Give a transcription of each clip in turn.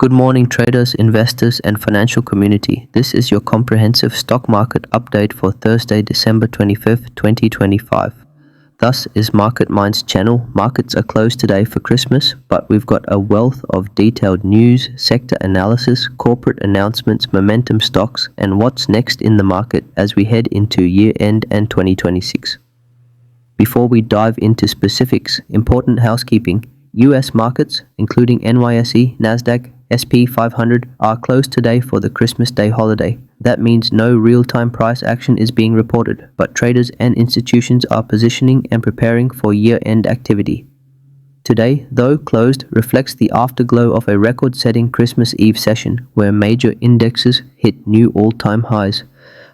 Good morning, traders, investors, and financial community. This is your comprehensive stock market update for Thursday, December 25th, 2025. Thus is Market Mind's channel. Markets are closed today for Christmas, but we've got a wealth of detailed news, sector analysis, corporate announcements, momentum stocks, and what's next in the market as we head into year-end and 2026. Before we dive into specifics, important housekeeping. US markets, including NYSE, Nasdaq, SP 500, are closed today for the Christmas Day holiday. That means no real-time price action is being reported, but traders and institutions are positioning and preparing for year-end activity. Today, though closed, reflects the afterglow of a record-setting Christmas Eve session where major indexes hit new all-time highs,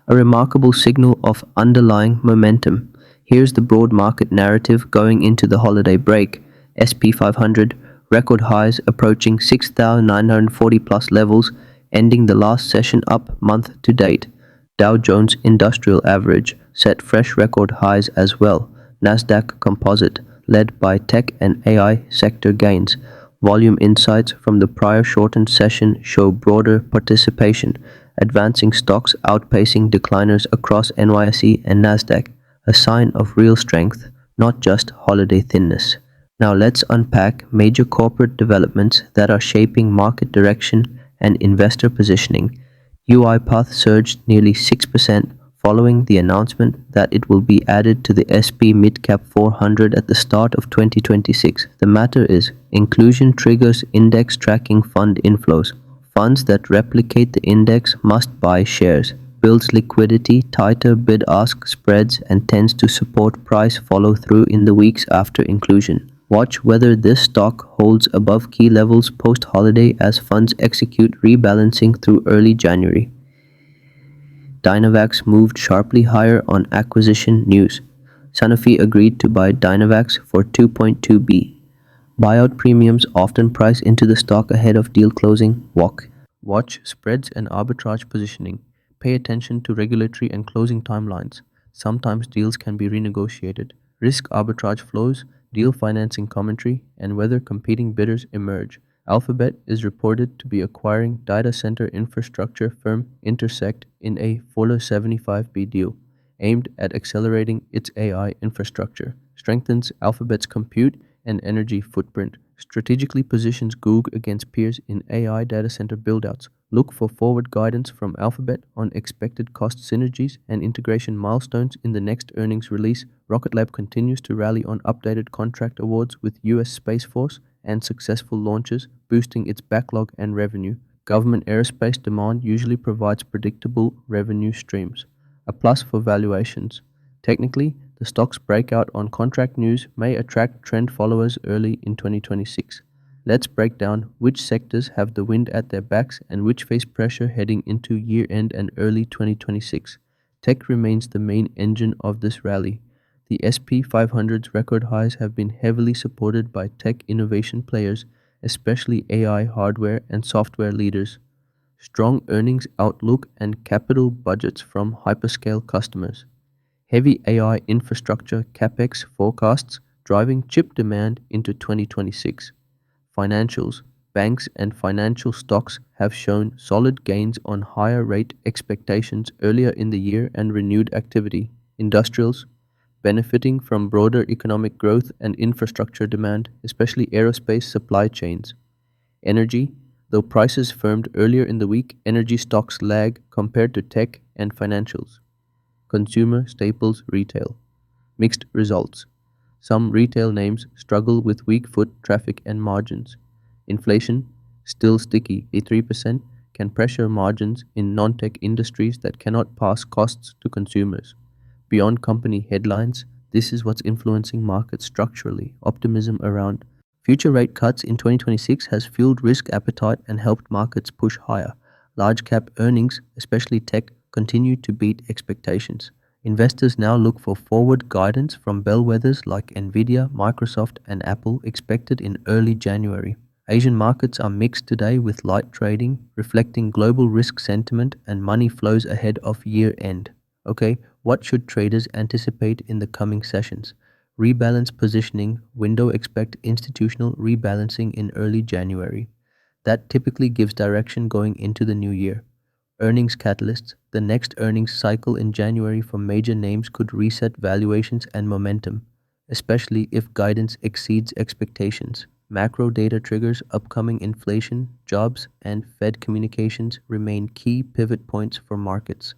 a remarkable signal of underlying momentum. Here's the broad market narrative going into the holiday break. SP 500, record highs approaching 6,940 plus levels, ending the last session up month to date. Dow Jones Industrial Average set fresh record highs as well. Nasdaq Composite, led by tech and AI sector gains. Volume insights from the prior shortened session show broader participation, advancing stocks outpacing decliners across NYSE and Nasdaq, a sign of real strength, not just holiday thinness. Now let's unpack major corporate developments that are shaping market direction and investor positioning. UiPath surged nearly 6% following the announcement that it will be added to the SP Midcap 400 at the start of 2026. The matter is, inclusion triggers index tracking fund inflows. Funds that replicate the index must buy shares, builds liquidity, tighter bid-ask spreads, and tends to support price follow-through in the weeks after inclusion. Watch whether this stock holds above key levels post-holiday as funds execute rebalancing through early January. Dynavax moved sharply higher on acquisition news. Sanofi agreed to buy Dynavax for $2.2 billion. Buyout premiums often price into the stock ahead of deal closing. Watch spreads and arbitrage positioning. Pay attention to regulatory and closing timelines. Sometimes deals can be renegotiated. Risk arbitrage flows, deal financing commentary, and whether competing bidders emerge. Alphabet is reported to be acquiring data center infrastructure firm Intersect in a $75 billion deal, aimed at accelerating its AI infrastructure, strengthens Alphabet's compute and energy footprint, strategically positions Google against peers in AI data center buildouts. Look for forward guidance from Alphabet on expected cost synergies and integration milestones in the next earnings release. Rocket Lab continues to rally on updated contract awards with US Space Force and successful launches, boosting its backlog and revenue. Government aerospace demand usually provides predictable revenue streams, a plus for valuations. Technically, the stock's breakout on contract news may attract trend followers early in 2026. Let's break down which sectors have the wind at their backs and which face pressure heading into year-end and early 2026. Tech remains the main engine of this rally. The SP 500's record highs have been heavily supported by tech innovation players, especially AI hardware and software leaders. Strong earnings outlook and capital budgets from hyperscale customers. Heavy AI infrastructure capex forecasts driving chip demand into 2026. Financials, banks and financial stocks have shown solid gains on higher rate expectations earlier in the year and renewed activity. Industrials, benefiting from broader economic growth and infrastructure demand, especially aerospace supply chains. Energy, though prices firmed earlier in the week, energy stocks lag compared to tech and financials. Consumer staples retail. Mixed results. Some retail names struggle with weak foot traffic and margins. Inflation, still sticky, 3%, can pressure margins in non-tech industries that cannot pass costs to consumers. Beyond company headlines, this is what's influencing markets structurally. Optimism around future rate cuts in 2026 has fueled risk appetite and helped markets push higher. Large cap earnings, especially tech, continue to beat expectations. Investors now look for forward guidance from bellwethers like Nvidia, Microsoft, and Apple expected in early January. Asian markets are mixed today with light trading, reflecting global risk sentiment and money flows ahead of year-end. Okay, what should traders anticipate in the coming sessions? Rebalance positioning, window expect institutional rebalancing in early January. That typically gives direction going into the new year. Earnings catalysts. The next earnings cycle in January for major names could reset valuations and momentum, especially if guidance exceeds expectations. Macro data triggers, upcoming inflation, jobs, and Fed communications remain key pivot points for markets.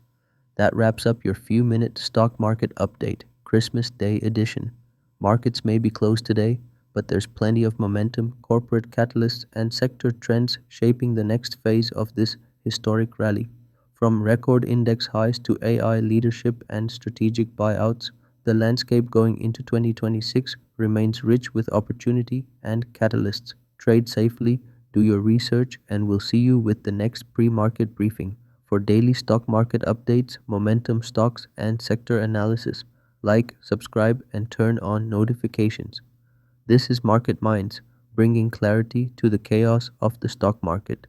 That wraps up your few minute stock market update, Christmas Day edition. Markets may be closed today, but there's plenty of momentum, corporate catalysts, and sector trends shaping the next phase of this historic rally. From record index highs to AI leadership and strategic buyouts, the landscape going into 2026 remains rich with opportunity and catalysts. Trade safely, do your research, and we'll see you with the next pre market briefing. For daily stock market updates, momentum stocks, and sector analysis, like, subscribe, and turn on notifications. This is Market Minds, bringing clarity to the chaos of the stock market.